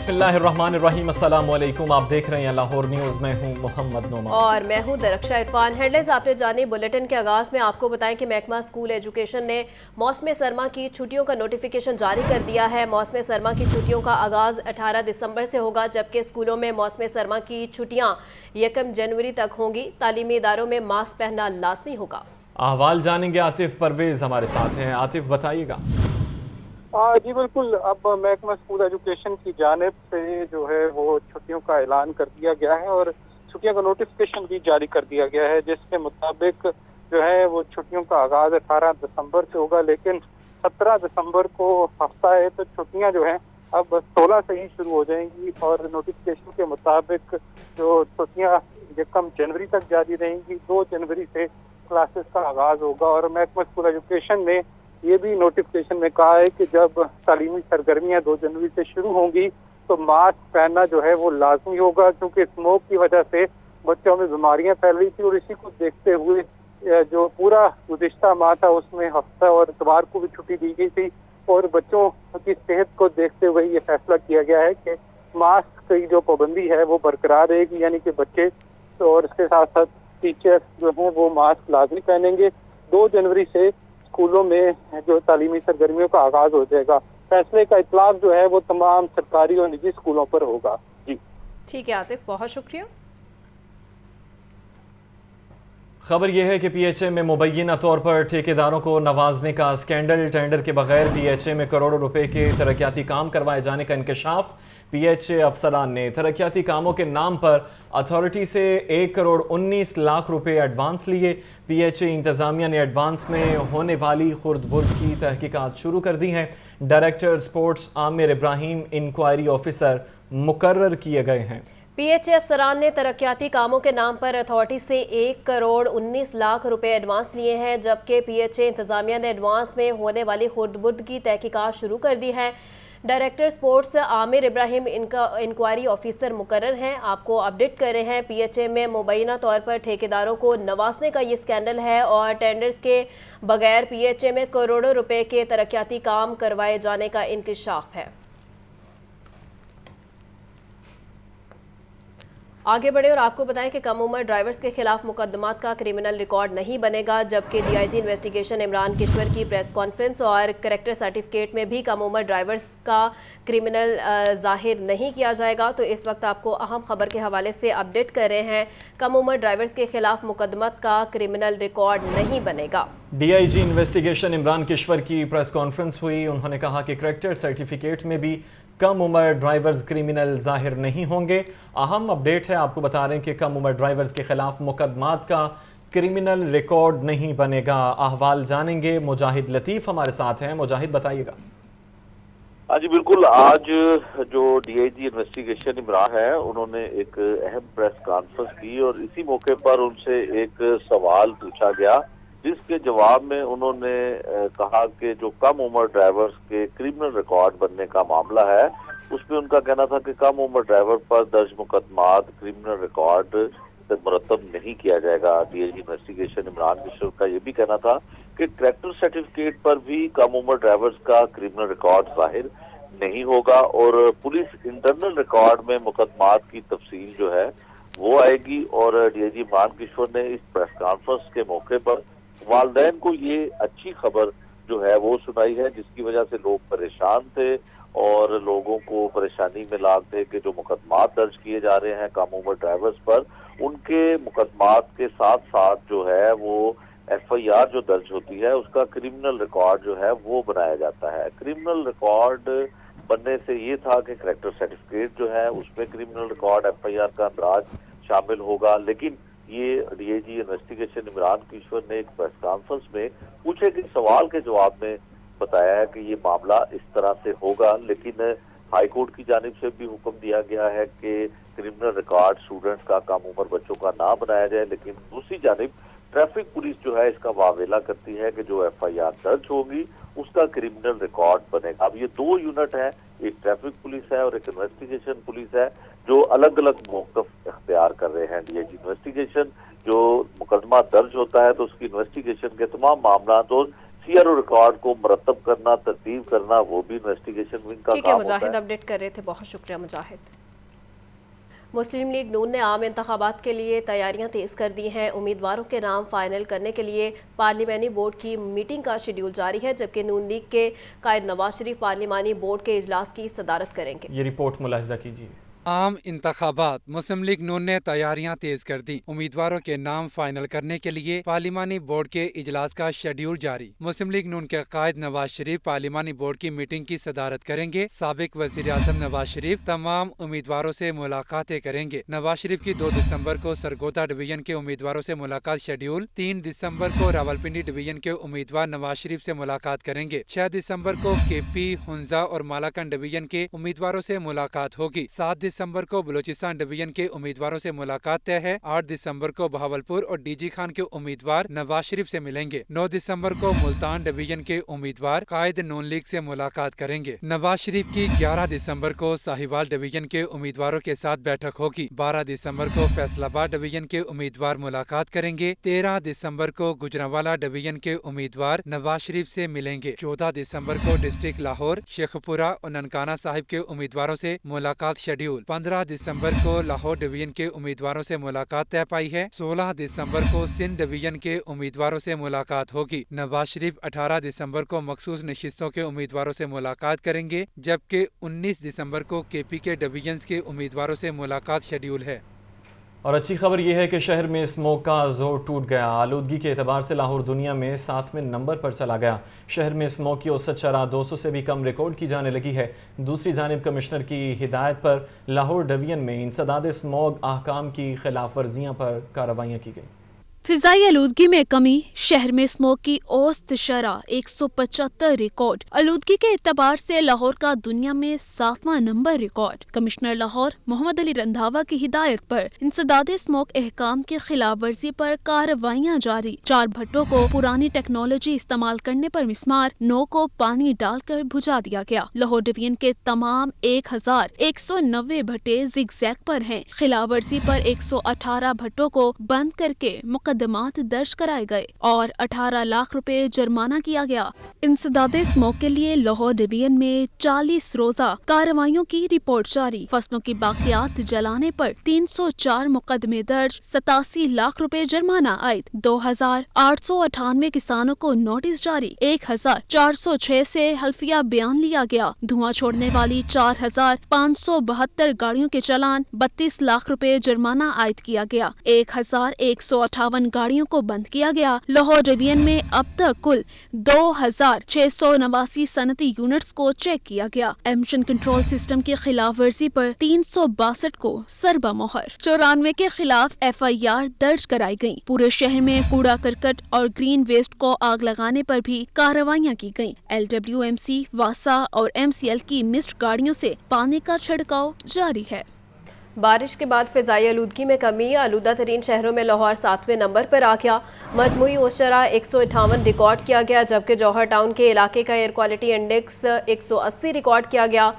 बिस्मिल्लाहिर्रहमानिर्रहीम, अस्सलाम वालेकुम। आप देख रहे हैं लाहौर न्यूज़। मैं हूं मोहम्मद नोमान और मैं हूं दरख्शा इरफान। हेडलाइंस आपने जानी। बुलेटिन के आगाज़ में आपको बताएं कि महकमा स्कूल एजुकेशन ने मौसम सरमा की छुट्टियों का नोटिफिकेशन जारी कर दिया है। मौसम सरमा की छुट्टियों का आगाज़ 18 दिसंबर से होगा, जबकि स्कूलों में मौसम सरमा की छुट्टियाँ 1 जनवरी तक होंगी। तालीमी इदारों में मास्क पहनना लाजमी होगा। अहवाल जानेंगे। आतिफ परवेज हमारे साथ हैं। आतिफ, बताइएगा। जी बिल्कुल। अब महकमा स्कूल एजुकेशन की जानिब से जो है वो छुट्टियों का ऐलान कर दिया गया है और छुट्टियों का नोटिफिकेशन भी जारी कर दिया गया है, जिसके मुताबिक जो है वो छुट्टियों का आगाज 18 दिसंबर से होगा, लेकिन 17 दिसंबर को हफ्ता है तो छुट्टियां जो हैं अब 16 से ही शुरू हो जाएंगी। और नोटिफिकेशन के मुताबिक जो छुट्टियां 1 जनवरी तक जारी रहेंगी। 2 जनवरी से क्लासेस का आगाज होगा। और महकमा स्कूल एजुकेशन ने ये भी नोटिफिकेशन में कहा है कि जब तालीमी सरगर्मियां 2 जनवरी से शुरू होंगी तो मास्क पहनना जो है वो लाजमी होगा, क्योंकि स्मोक की वजह से बच्चों में बीमारियां फैल रही थी। और इसी को देखते हुए जो पूरा गुज़िश्ता माह था उसमें हफ्ता और इतवार को भी छुट्टी दी गई थी। और बच्चों की सेहत को देखते हुए ये फैसला किया गया है कि मास्क की जो पाबंदी है वो बरकरार रहेगी, यानी कि बच्चे और इसके साथ साथ टीचर्स जो हैं वो मास्क लाजमी पहनेंगे। 2 जनवरी से स्कूलों में जो तालीमी सरगर्मियों का आगाज हो जाएगा। फैसले का इतलाक जो है वो तमाम सरकारी और निजी स्कूलों पर होगा। जी ठीक है आतिफ, बहुत शुक्रिया। खबर यह है कि पीएचए में मुबैना तौर पर ठेकेदारों को नवाजने का स्कैंडल। टेंडर के बगैर पीएचए में करोड़ों रुपए के तरक्याती काम करवाए जाने का इंकशाफ। पीएचए अफसरान ने तरक्याती कामों के नाम पर अथॉरिटी से 1 करोड़ 19 लाख रुपए एडवांस लिए। पीएचए इंतजामिया ने एडवांस में होने वाली खुर्द-बुर्द की तहकीकात शुरू कर दी हैं। Director sports Amir Ibrahim inquiry officer मुकर्रर किए गए हैं। पीएचए अफसरान ने तरक्याती कामों के नाम पर अथॉरिटी से 1 करोड़ 19 लाख रुपए एडवांस लिए हैं, जबकि पीएचए इंतजामिया ने एडवांस में होने वाली खुर्द-बुर्द की तहकीकात शुरू कर दी है। Director sports Amir Ibrahim inquiry officer मुकर्रर हैं। आपको अपडेट कर रहे हैं। पीएचए में मुबैना तौर पर ठेकेदारों को नवाजने का ये स्कैंडल है और टेंडर्स के बगैर पीएचए में करोड़ों रुपए के तरक्याती काम करवाए जाने का इंकशाफ है। आगे बढ़े और आपको बताएं कि कम उम्र ड्राइवर्स के खिलाफ मुकदमात का क्रिमिनल रिकॉर्ड नहीं बनेगा, जबकि डीआईजी इन्वेस्टिगेशन इमरान किश्वर की प्रेस कॉन्फ्रेंस और करेक्टर सर्टिफिकेट में भी कम उम्र ड्राइवर्स का क्रिमिनल जाहिर नहीं किया जाएगा। तो इस वक्त आपको अहम खबर के हवाले से अपडेट कर रहे हैं। कम उम्र ड्राइवर्स के खिलाफ मुकदमात का क्रिमिनल रिकॉर्ड नहीं बनेगा। डीआईजी इन्वेस्टिगेशन इमरान किश्वर की प्रेस कॉन्फ्रेंस हुई। उन्होंने कहा कि करेक्टर सर्टिफिकेट में भी कम उम्र ड्राइवर्स क्रिमिनल जाहिर नहीं होंगे। अहम अपडेट है, आपको बता रहे हैं कि कम उम्र ड्राइवर्स के खिलाफ मुकदमात का क्रिमिनल रिकॉर्ड नहीं बनेगा। अहवाल जानेंगे। मुजाहिद लतीफ़ हमारे साथ हैं। मुजाहिद, बताइएगा। हाँ जी बिल्कुल। आज जो डीआईजी इन्वेस्टिगेशन इमरान है उन्होंने एक अहम प्रेस कॉन्फ्रेंस की और इसी मौके पर उनसे एक सवाल पूछा गया, जिसके जवाब में उन्होंने कहा कि जो कम उम्र ड्राइवर्स के क्रिमिनल रिकॉर्ड बनने का मामला है उसमें उनका कहना था कि कम उम्र ड्राइवर पर दर्ज मुकदमात क्रिमिनल रिकॉर्ड से मुरतब नहीं किया जाएगा। डीआईजी इन्वेस्टिगेशन इमरान किशोर का ये भी कहना था कि ट्रैक्टर सर्टिफिकेट पर भी कम उम्र ड्राइवर्स का क्रिमिनल रिकॉर्ड जाहिर नहीं होगा और पुलिस इंटरनल रिकॉर्ड में मुकदमात की तफसील जो है वो आएगी। और डीआईजी इमरान किशोर ने इस प्रेस कॉन्फ्रेंस के मौके पर वालिदैन को ये अच्छी खबर जो है वो सुनाई है, जिसकी वजह से लोग परेशान थे और लोगों को परेशानी में लाग थे कि जो मुकदमात दर्ज किए जा रहे हैं कम उम्र ड्राइवर्स पर, उनके मुकदमात के साथ साथ जो है वो एफआईआर जो दर्ज होती है उसका क्रिमिनल रिकॉर्ड जो है वो बनाया जाता है। क्रिमिनल रिकॉर्ड बनने से ये था कि करेक्टर सर्टिफिकेट जो है उसमें क्रिमिनल रिकॉर्ड एफआईआर का अंदराज शामिल होगा, लेकिन ये डीआईजी इन्वेस्टिगेशन इमरान किशोर ने एक प्रेस कॉन्फ्रेंस में पूछे गए सवाल के जवाब में बताया है कि ये मामला इस तरह से होगा। लेकिन हाई कोर्ट की जानिब से भी हुक्म दिया गया है कि क्रिमिनल रिकॉर्ड स्टूडेंट्स का कम उम्र बच्चों का ना बनाया जाए, लेकिन दूसरी जानिब ट्रैफिक पुलिस जो है इसका वावेला करती है कि जो एफआईआर दर्ज होगी उसका क्रिमिनल रिकॉर्ड बनेगा। अब ये 2 यूनिट है, एक ट्रैफिक पुलिस है और एक इन्वेस्टिगेशन पुलिस है, जो अलग अलग मौक़िफ़ इख्तियार कर रहे हैं। डीआईजी इन्वेस्टिगेशन जो मुकदमा दर्ज होता है तो उसकी इन्वेस्टिगेशन के तमाम मामला और CRO ریکارڈ کو مرتب کرنا، ترتیب کرنا، وہ بھی انویسٹیگیشن ونگ کا ٹھیک ہے کام ہوتا مجاہد، ہے۔ اپڈیٹ کر رہے تھے، بہت شکریہ مجاہد۔ مسلم لیگ نون نے عام انتخابات کے لیے تیاریاں تیز کر دی ہیں۔ امیدواروں کے نام فائنل کرنے کے لیے پارلیمانی بورڈ کی میٹنگ کا شیڈیول جاری ہے، جبکہ نون لیگ کے قائد نواز شریف پارلیمانی بورڈ کے اجلاس کی صدارت کریں گے۔ یہ رپورٹ ملاحظہ کیجیے۔ عام انتخابات، مسلم لیگ نون نے تیاریاں تیز کر دیں۔ امیدواروں کے نام فائنل کرنے کے لیے پارلیمانی بورڈ کے اجلاس کا شیڈیول جاری۔ مسلم لیگ نون کے قائد نواز شریف پارلیمانی بورڈ کی میٹنگ کی صدارت کریں گے۔ سابق وزیر اعظم نواز شریف تمام امیدواروں سے ملاقاتیں کریں گے۔ نواز شریف کی 2 دسمبر کو سرگودا ڈویژن کے امیدواروں سے ملاقات شیڈیول، 3 دسمبر کو راولپنڈی ڈویژن کے امیدوار نواز شریف سے ملاقات کریں گے۔ 6 دسمبر کو KP، ہنزا اور مالاکنڈ ڈویژن کے امیدواروں سے ملاقات ہوگی۔ 7 دسمبر کو بلوچستان ڈویژن کے امیدواروں سے ملاقات طے ہے۔ 8 دسمبر کو بہاولپور اور DG خان کے امیدوار نواز شریف سے ملیں گے۔ 9 دسمبر کو ملتان ڈویژن کے امیدوار قائد نون لیگ سے ملاقات کریں گے۔ نواز شریف کی 11 دسمبر کو ساہیوال ڈویژن کے امیدواروں کے ساتھ بیٹھک ہوگی۔ 12 دسمبر کو فیصل آباد ڈویژن کے امیدوار ملاقات کریں گے۔ 13 دسمبر کو گوجرانوالہ ڈویژن کے امیدوار نواز شریف سے ملیں گے۔ 14 دسمبر کو ڈسٹرکٹ لاہور، شیخ پورہ اور ننکانہ صاحب کے امیدواروں سے ملاقات شیڈیول۔ 15 دسمبر کو لاہور ڈویژن کے امیدواروں سے ملاقات طے پائی ہے۔ 16 دسمبر کو سندھ ڈویژن کے امیدواروں سے ملاقات ہوگی۔ نواز شریف 18 دسمبر کو مخصوص نشستوں کے امیدواروں سے ملاقات کریں گے، جبکہ 19 دسمبر کو KP کے ڈویژنز کے امیدواروں سے ملاقات شیڈیول ہے۔ اور اچھی خبر یہ ہے کہ شہر میں اسموگ کا زور ٹوٹ گیا۔ آلودگی کے اعتبار سے لاہور دنیا میں 7ویں نمبر پر چلا گیا۔ شہر میں اسموگ کی اوسط شرح 200 سے بھی کم ریکارڈ کی جانے لگی ہے۔ دوسری جانب کمشنر کی ہدایت پر لاہور ڈویژن میں انسداد اسموگ احکام کی خلاف ورزیاں پر کارروائیاں کی گئیں۔ فضائی آلودگی میں کمی، شہر میں اسموگ کی اوسط شرح 175 ریکارڈ۔ آلودگی کے اعتبار سے لاہور کا دنیا میں 7واں نمبر ریکارڈ۔ کمشنر لاہور محمد علی رندھاوا کی ہدایت پر انسداد اسموگ احکام کی خلاف ورزی پر کارروائیاں جاری۔ 4 بھٹوں کو پرانی ٹیکنالوجی استعمال کرنے پر مسمار، 9 کو پانی ڈال کر بجھا دیا گیا۔ لاہور ڈویژن کے تمام 1190 بھٹے زگ زیگ پر ہیں۔ خلاف ورزی پر 118 بھٹوں کو بند کر کے مقدمات درج کرائے گئے اور 18 لاکھ روپے جرمانہ کیا گیا۔ انسداد اسموگ کے لیے لاہور ڈویژن میں 40 روزہ کارروائیوں کی رپورٹ جاری۔ فصلوں کی باقیات جلانے پر 304 مقدمے درج، 87 لاکھ روپے جرمانہ عائد، 2898 کسانوں کو نوٹس جاری، 1406 سے حلفیہ بیان لیا گیا۔ دھواں چھوڑنے والی 4572 گاڑیوں کے چلان، 32 لاکھ روپے جرمانہ عائد کیا گیا، 1158 گاڑیوں کو بند کیا گیا۔ لاہور ڈویژن میں اب تک کل 2689 صنعتی یونٹس کو چیک کیا گیا۔ ایمشن کنٹرول سسٹم کی خلاف ورزی پر 362 کو سربہ مہر، 94 کے خلاف FIR درج کرائی گئیں۔ پورے شہر میں کوڑا کرکٹ اور گرین ویسٹ کو آگ لگانے پر بھی کارروائیاں کی گئیں۔ LWMC، واسا اور MCL کی مسڈ گاڑیوں سے پانی کا چھڑکاؤ جاری ہے۔ بارش کے بعد فضائی آلودگی میں کمی، آلودہ ترین شہروں میں لاہور 7ویں نمبر پر آ گیا۔ مجموعی اوسط شرح 158 ریکارڈ کیا گیا، جبکہ جوہر ٹاؤن کے علاقے کا ایئر کوالٹی انڈیکس 180 ریکارڈ کیا گیا۔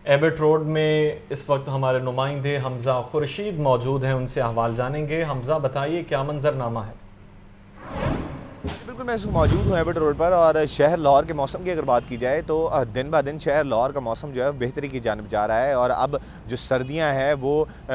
ایبٹ روڈ میں اس وقت ہمارے نمائندے حمزہ خورشید موجود ہیں، ان سے احوال جانیں گے۔ حمزہ بتائیے کیا منظرنامہ ہے؟ بالکل میں موجود ہوں ایبٹ روڈ پر، اور شہر لاہور کے موسم کی اگر بات کی جائے تو دن بہ دن شہر لاہور کا موسم جو ہے بہتری کی جانب جا رہا ہے، اور اب جو سردیاں ہیں وہ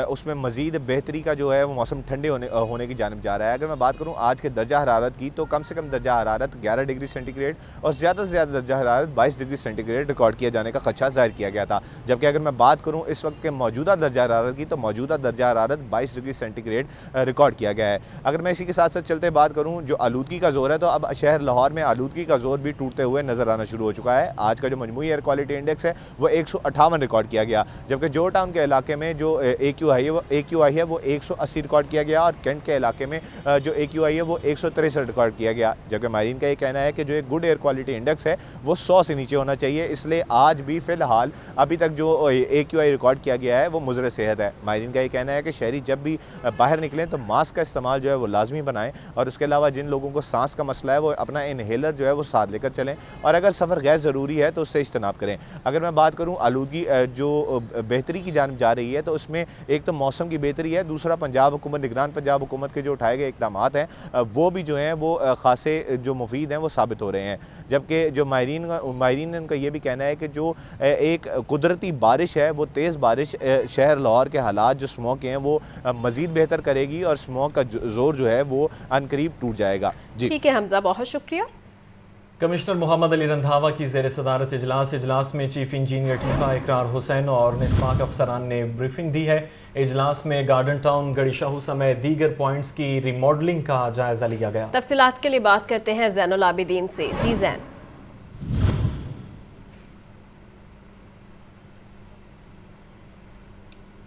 اس میں مزید بہتری کا جو ہے وہ موسم ٹھنڈے ہونے کی جانب جا رہا ہے۔ اگر میں بات کروں آج کے درجہ حرارت کی تو کم سے کم درجہ حرارت 11 ڈگری سینٹی گریڈ اور زیادہ سے زیادہ درجہ حرارت 22 ڈگری سینٹی گریڈ ریکارڈ کیا جانے کا خدشہ ظاہر کیا گیا تھا، جبکہ اگر میں بات کروں اس وقت کے موجودہ درجہ حرارت کی تو موجودہ درجہ حرارت 22 ڈگری سینٹی گریڈ ریکارڈ کیا گیا ہے۔ اگر میں اسی کے ساتھ ساتھ چلتے بات کروں جو آلودگی کا زور ہے، تو اب شہر لاہور میں آلودگی کا زور بھی ٹوٹتے ہوئے نظر آنا شروع ہو چکا ہے۔ آج کا جو مجموعی ایئر کوالٹی انڈیکس ہے وہ 158 ریکارڈ کیا گیا، جبکہ جوہر ٹاؤن کے علاقے میں جو AQI ہے وہ 180 ریکارڈ کیا گیا، اور کینٹ کے علاقے میں جو AQI ہے وہ 163 ریکارڈ کیا گیا، جبکہ ماہرین کا یہ کہنا ہے کہ جو ایک گڈ ایئر کوالٹی انڈیکس ہے وہ 100 سے نیچے ہونا چاہیے، اس لیے آج بھی فی الحال ابھی تک جو AQI ریکارڈ کیا گیا ہے وہ مضر صحت ہے۔ ماہرین کا یہ کہنا ہے کہ شہری جب بھی باہر نکلیں تو ماسک کا استعمال جو ہے وہ لازمی بنائیں، اور اس کے علاوہ جن لوگوں کو سانس سانس کا مسئلہ ہے وہ اپنا انہیلر جو ہے وہ ساتھ لے کر چلیں، اور اگر سفر غیر ضروری ہے تو اس سے اجتناب کریں۔ اگر میں بات کروں آلودگی جو بہتری کی جانب جا رہی ہے تو اس میں ایک تو موسم کی بہتری ہے، دوسرا پنجاب حکومت، نگران پنجاب حکومت کے جو اٹھائے گئے اقدامات ہیں وہ بھی جو ہیں وہ خاصے جو مفید ہیں وہ ثابت ہو رہے ہیں، جبکہ جو ماہرین نے ان کا یہ بھی کہنا ہے کہ جو ایک قدرتی بارش ہے وہ تیز بارش شہر لاہور کے حالات جو اسموگ کے ہیں وہ مزید بہتر کرے گی اور اسموگ کا زور جو ہے وہ عنقریب ٹوٹ جائے گا۔ جی ٹھیک ہے حمزہ، بہت شکریہ۔ کمشنر محمد علی رندھاوا کی زیر صدارت اجلاس میں چیف انجینئر ٹیپا اقرار حسین اور نسپاک افسران نے بریفنگ دی ہے۔ اجلاس میں گارڈن ٹاؤن، گڑی شاہو سمیت دیگر پوائنٹس کی ریماڈلنگ کا جائزہ لیا گیا۔ تفصیلات کے لیے بات کرتے ہیں زین العابدین سے۔ جی زین۔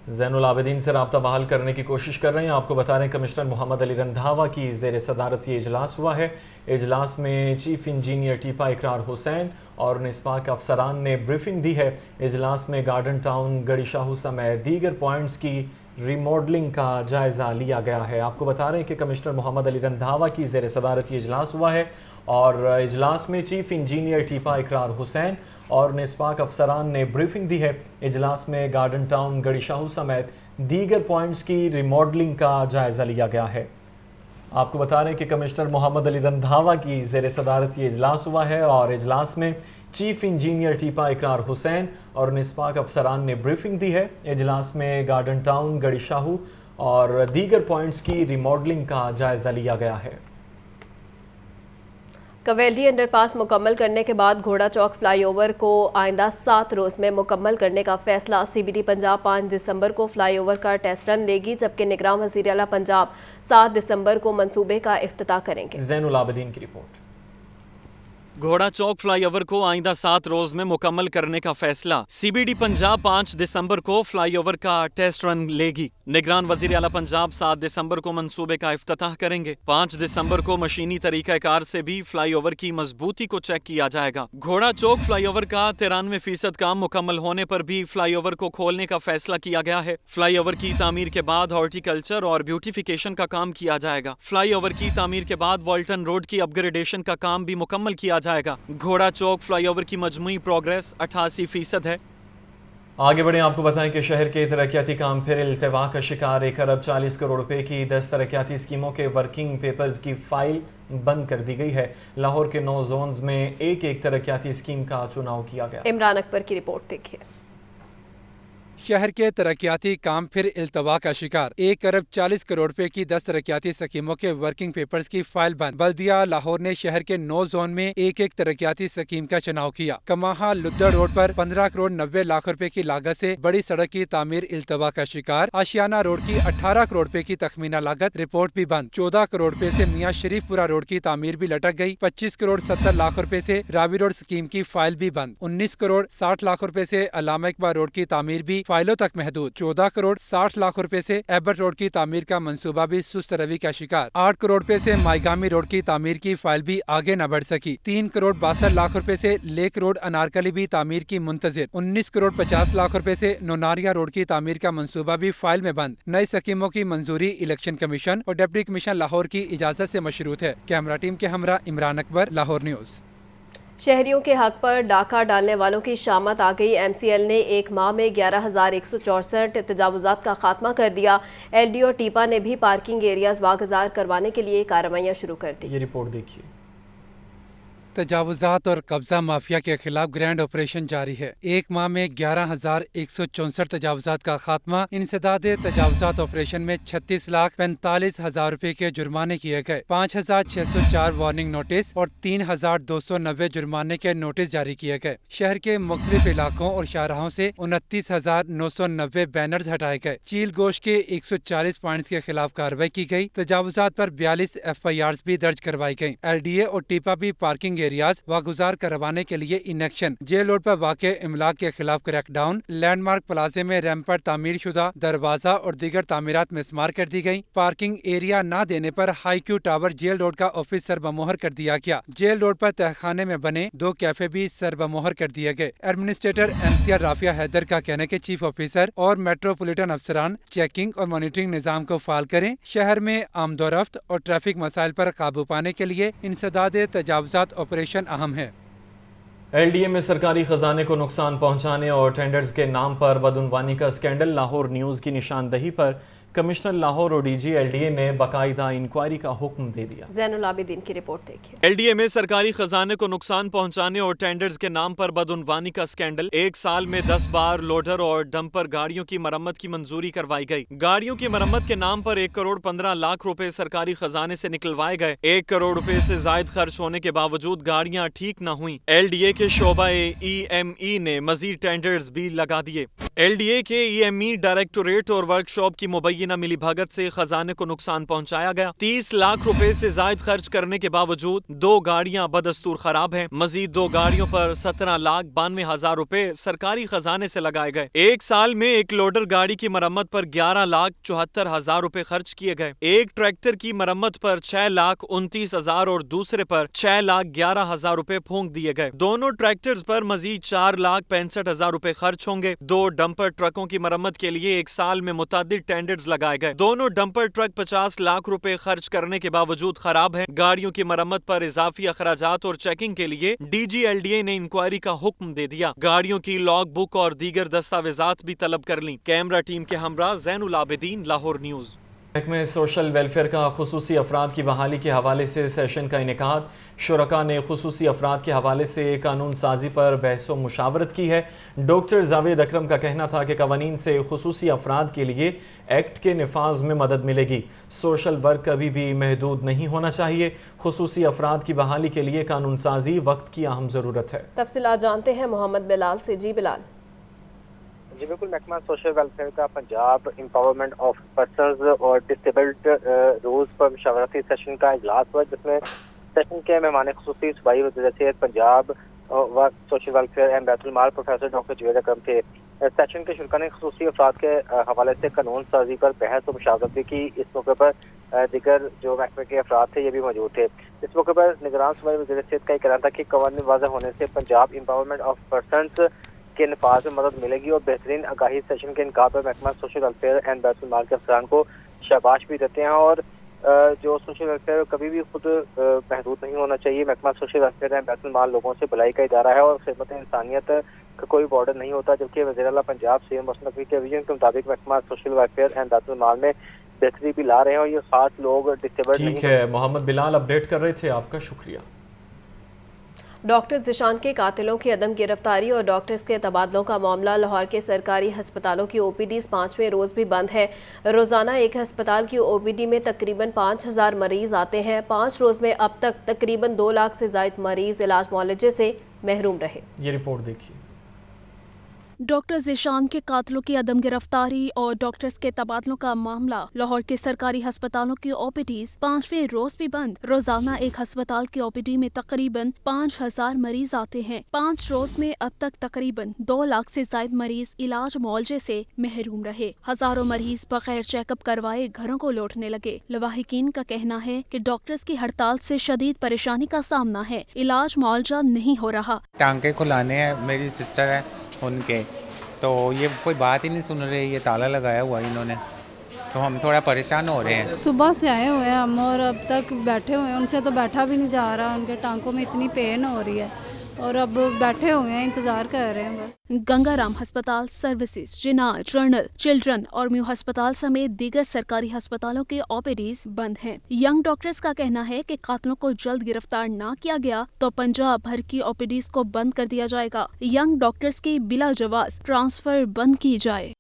زین العابدین سے رابطہ بحال کرنے کی کوشش کر رہے ہیں۔ آپ کو بتا رہے ہیں کمشنر محمد علی رندھاوا کی زیر صدارت یہ اجلاس ہوا ہے۔ اجلاس میں چیف انجینئر ٹیپا اقرار حسین اور نسپاک افسران نے بریفنگ دی ہے۔ اجلاس میں گارڈن ٹاؤن، گڑی شاہو سمیت دیگر پوائنٹس کی ریماڈلنگ کا جائزہ لیا گیا ہے۔ آپ کو بتا رہے ہیں کہ کمشنر محمد علی رندھاوا کی زیر صدارت یہ اجلاس ہوا ہے اور اجلاس میں چیف انجینئر ٹیپا اقرار حسین اور نسپاک افسران نے بریفنگ دی ہے۔ اجلاس میں گارڈن ٹاؤن، گڑی شاہو سمیت دیگر پوائنٹس کی ریماڈلنگ کا جائزہ لیا گیا ہے۔ آپ کو بتا رہے ہیں کہ کمشنر محمد علی رندھاوا کی زیر صدارت یہ اجلاس ہوا ہے اور اجلاس میں چیف انجینئر ٹیپا اقرار حسین اور نسپاک افسران نے بریفنگ دی ہے۔ اجلاس میں گارڈن ٹاؤن، گڑی شاہو اور دیگر پوائنٹس کی ریماڈلنگ کا جائزہ لیا گیا ہے۔ کویلڈی انڈر پاس مکمل کرنے کے بعد گھوڑا چوک فلائی اوور کو آئندہ 7 روز میں مکمل کرنے کا فیصلہ۔ سی بی ڈی پنجاب 5 دسمبر کو فلائی اوور کا ٹیسٹ رن لے گی، جبکہ نگراں وزیر اعلیٰ پنجاب 7 دسمبر کو منصوبے کا افتتاح کریں گے۔ زین العابدین کی رپورٹ۔ گھوڑا چوک فلائی اوور کو آئندہ 7 روز میں مکمل کرنے کا فیصلہ۔ سی بی ڈی پنجاب 5 دسمبر کو فلائی اوور کا ٹیسٹ رن لے گی۔ نگران وزیر اعلیٰ پنجاب 7 دسمبر کو منصوبے کا افتتاح کریں گے۔ 5 دسمبر کو مشینی طریقہ کار سے بھی فلائی اوور کی مضبوطی کو چیک کیا جائے گا۔ گھوڑا چوک فلائی اوور کا 93% کام مکمل ہونے پر بھی فلائی اوور کو کھولنے کا فیصلہ کیا گیا ہے۔ فلائی اوور کی تعمیر کے بعد ہارٹی کلچر اور بیوٹیفیکیشن کا کام کیا جائے گا۔ فلائی اوور کی تعمیر کے بعد والٹن روڈ کی اپ گریڈیشن کا کام بھی مکمل کیا جائے گا۔ گھوڑا چوک فلائی اوور کی مجموعی پروگریس 88% ہے۔ آگے بڑھیں، آپ کو بتائیں کہ شہر کے ترقیاتی کام پھر التوا کا شکار۔ 1 ارب 40 کروڑ روپے کی 10 ترقیاتی اسکیموں کے ورکنگ پیپرز کی فائل بند کر دی گئی ہے۔ لاہور کے 9 زونز میں ایک ترقیاتی اسکیم کا چناؤ کیا گیا۔ عمران اکبر کی رپورٹ دیکھیے۔ شہر کے ترقیاتی کام پھر التوا کا شکار۔ 1 ارب 40 کروڑ روپے کی 10 ترقیاتی اسکیموں کے ورکنگ پیپرز کی فائل بند۔ بلدیہ لاہور نے شہر کے 9 زون میں ایک ترقیاتی اسکیم کا چناؤ کیا۔ کماہا لدڑ روڈ پر 15 کروڑ 90 لاکھ روپے کی لاگت سے بڑی سڑک کی تعمیر التوا کا شکار۔ آشیانہ روڈ کی 18 کروڑ روپے کی تخمینہ لاگت رپورٹ بھی بند۔ 14 کروڑ روپے سے میاں شریف پورہ روڈ کی تعمیر بھی لٹک گئی۔ 25 کروڑ 70 لاکھ روپے سے راوی روڈ اسکیم کی فائل بھی بند۔ 19 کروڑ 60 لاکھ روپے سے علامہ اقبال روڈ کی تعمیر بھی فائلوں تک محدود۔ 14 کروڑ 60 لاکھ روپے سے ایبٹ روڈ کی تعمیر کا منصوبہ بھی سست روی کا شکار۔ 8 کروڑ روپے سے مائیگامی روڈ کی تعمیر کی فائل بھی آگے نہ بڑھ سکی۔ 3 کروڑ 62 لاکھ روپے سے لیک روڈ انارکلی بھی تعمیر کی منتظر۔ 19 کروڑ 50 لاکھ روپے سے نوناریا روڈ کی تعمیر کا منصوبہ بھی فائل میں بند۔ نئی اسکیموں کی منظوری الیکشن کمیشن اور ڈپٹی کمیشن لاہور کی اجازت سے مشروط ہے۔ کیمرہ ٹیم کے ہمراہ عمران اکبر، لاہور نیوز۔ شہریوں کے حق پر ڈاکہ ڈالنے والوں کی شامت آ گئی۔ ایم سی ایل نے 1 ماہ میں 11,164 تجاوزات کا خاتمہ کر دیا۔ ایل ڈی او ٹیپا نے بھی پارکنگ ایریاز واگزار کروانے کے لیے کارروائیاں شروع کر دی۔ یہ رپورٹ دیکھیے۔ تجاوزات اور قبضہ مافیا کے خلاف گرینڈ آپریشن جاری ہے۔ 1 ماہ میں 11,164 تجاوزات کا خاتمہ۔ انسداد تجاوزات آپریشن میں 36,45,000 روپے کے جرمانے کیے گئے۔ 5,604 وارننگ نوٹس اور 3,290 جرمانے کے نوٹس جاری کیے گئے۔ شہر کے مختلف علاقوں اور شاہراہوں سے 29,990 بینرز ہٹائے گئے۔ چیل گوشت کے 140 پوائنٹس کے خلاف کارروائی کی گئی۔ تجاوزات پر 42 FIRs بھی درج کروائی گئیں۔ LDA اور ٹیپا بھی پارکنگ के रियाज वागुजार करवाने के लिए इनेक्शन, जेल रोड पर वाक़ इमलाक के खिलाफ क्रैकडाउन, लैंडमार्क प्लाजे में रैंप पर तामीर शुदा दरवाजा और दीगर तामीरात मिसमार कर दी गई। पार्किंग एरिया न देने पर high Q tower jail road का ऑफिस सरबमोहर कर दिया गया। जेल रोड पर तहखाने में बने 2 कैफे भी सरबमोहर कर दिए गए। एडमिनिस्ट्रेटर MCR राफिया हैदर का कहना कि चीफ ऑफिसर और मेट्रोपॉलिटन अफसरान चेकिंग और मॉनिटरिंग निजाम को फाल करें। शहर में आमदोरफ्त और ट्रैफिक मसाइल पर काबू पाने के लिए इंसदाद तजावुजात ऑपरेशन अहम है। LDA में सरकारी खजाने को नुकसान पहुंचाने और टेंडर्स के नाम पर बदउनवानी का स्कैंडल, लाहौर न्यूज़ की निशानदही पर कमिश्नर लाहौर और DG LDA ने बाकायदा इंक्वायरी का हुक्म दे दिया। ज़ैनुल आबिदीन की रिपोर्ट देखिए। LDA में सरकारी खजाने को नुकसान पहुंचाने और टेंडर्स के नाम पर बदउनवानी का स्कैंडल, 1 साल में 10 बार लोडर और डंपर गाड़ियों की मरम्मत की मंजूरी करवाई गई। गाड़ियों की मरम्मत के नाम पर 1 करोड़ 15 लाख रुपए सरकारी खजाने से निकलवाए गए। 1 करोड़ रुपए से जायद खर्च होने के बावजूद गाड़ियां ठीक न हुई। LDA के शोबा EME ने मजीद टेंडर्स भी लगा दिए। LDA के EME डायरेक्टोरेट और वर्कशॉप की मुबैना मिली भगत से खजाने को नुकसान पहुंचाया गया। 30 लाख रुपए से जायद खर्च करने के बावजूद 2 गाड़ियां बदस्तूर खराब हैं। मजीद 2 गाड़ियों पर 17 लाख 92 हजार रुपए सरकारी खजाने से लगाए गए। 1 साल में एक लोडर गाड़ी की मरम्मत पर 11 लाख 74 हजार रुपए खर्च किए गए। एक ट्रैक्टर की मरम्मत पर 6 लाख 29 हजार और दूसरे पर 6 लाख 11 हजार रुपए फूंक दिए गए। दोनों ट्रैक्टर्स पर मजीद 4 लाख 65 हजार रुपए खर्च होंगे। 2 डंपर ट्रकों की मरम्मत के लिए 1 साल में मुतअद्दिद टेंडर्स लगाए गए। दोनों डंपर ट्रक 50 लाख रुपए खर्च करने के बावजूद खराब है। गाड़ियों की मरम्मत पर इजाफी अखराजात और चेकिंग के लिए DG LDA ने इंक्वायरी का हुक्म दे दिया। गाड़ियों की लॉग बुक और दीगर दस्तावेजात भी तलब कर ली। कैमरा टीम के हमरा ज़ैनुल आबिदीन, लाहौर न्यूज़। महकमे सोशल वेलफेयर का खुसूसी अफराद की बहाली के हवाले से सेशन का इनेकाद, शुरका ने खुसूसी अफराद के हवाले से कानून साजी पर बहस व मुशावरत की है। डॉक्टर जावेद अकरम का कहना था कि कवानीन से खुसूसी अफराद के लिए एक्ट के नफाज में मदद मिलेगी। सोशल वर्क कभी भी महदूद नहीं होना चाहिए। खुसूसी अफराद की बहाली के लिए कानून साजी वक्त की अहम ज़रूरत है। तफसीलात जानते हैं मोहम्मद बिलाल से। जी बिलाल। जी बिल्कुल, महकमा सोशल वेलफेयर का पंजाब एम्पावरमेंट ऑफ पर्सनस और डिसेबल्ड रूल्स पर मुशावरती सेशन का इजलास हुआ, जिसमें सेशन के मेहमान खुसूसी सूबाई वज़ीर सेहत पंजाब व social welfare and Baitul Maal professor doctor Javed Akram थे। सेशन के शुरा ने खुसूसी अफराद के हवाले से कानून साजी पर बहस और मुशावरत भी की। इस मौके पर दीगर जो महकमे के अफराद थे ये भी मौजूद थे। इस मौके पर निगरान सूबाई वज़ीर सेहत का ये कहना था कि कवानीन वाज़ह होने से पंजाब एम्पावरमेंट ऑफ पर्सनस के नफाज में मदद मिलेगी और बेहतरीन आगाही सेशन के इनका पर महकमा सोशल वेलफेयर एंड बैतुल माल के अफसरान को शाबाश भी देते हैं। और जो सोशल वेलफेयर कभी भी खुद महदूद नहीं होना चाहिए। महकमा सोशल वेलफेयर एंड बैतुल माल लोगों से भलाई का इदारा है और खिदमत इंसानियत का कोई बॉर्डर नहीं होता। जबकि वज़ीर आला पंजाब सीएम मसनद नकवी के विजन के मुताबिक महकमा सोशल वेलफेयर एंड बैतुल माल में बेहतरी भी ला रहे हैं और ये खास लोग डिसेबल्ड नहीं। ठीक है, मोहम्मद बिलाल अपडेट कर रहे थे, आपका शुक्रिया। डॉक्टर ज़िशान के कातिलों की अदम गिरफ्तारी और डॉक्टर्स के तबादलों का मामला, लाहौर के सरकारी हस्पतालों की OPDs 5वें रोज़ भी बंद है। रोज़ाना एक हस्पताल की OPD में तकरीबन 5000 मरीज़ आते हैं। 5 रोज़ में अब तक तकरीबन 2 लाख से ज़ायद मरीज़ इलाज मुआलजे से महरूम रहे। ये रिपोर्ट देखिए। डॉक्टर ज़िशान के कातिलों की अदम गिरफ्तारी और डॉक्टर्स के तबादलों का मामला, लाहौर के सरकारी हस्पतालों की OPDs 5वें रोज भी बंद। रोजाना एक हस्पताल की OPD में तकरीबन 5000 मरीज आते हैं। 5 रोज में अब तक तकरीबन 2 लाख से ज्यादा मरीज इलाज मुआवजे से महरूम रहे। हजारों मरीज बगैर चेकअप करवाए घरों को लौटने लगे। लवाहिकीन का कहना है कि डॉक्टर्स की हड़ताल से शदीद परेशानी का सामना है। इलाज मुआवजा नहीं हो रहा। टांके खुलाने हैं, मेरी सिस्टर है उनके, तो ये कोई बात ही नहीं सुन रहे। ये ताला लगाया हुआ इन्होंने, तो हम थोड़ा परेशान हो रहे हैं। सुबह से आए हुए हैं हम और अब तक बैठे हुए हैं। उनसे तो बैठा भी नहीं जा रहा, उनके टांकों में इतनी पेन हो रही है और अब बैठे हुए हैं, इंतजार कर रहे हैं बस। गंगाराम अस्पताल, सर्विसेज, जिनार, जर्नल, चिल्ड्रन और म्यू अस्पताल समेत दीगर सरकारी अस्पतालों के OPDs बंद हैं। यंग डॉक्टर्स का कहना है कि कातिलों को जल्द गिरफ्तार न किया गया तो पंजाब भर की OPDs को बंद कर दिया जाएगा। यंग डॉक्टर्स की बिला जवाज ट्रांसफर बंद की जाए।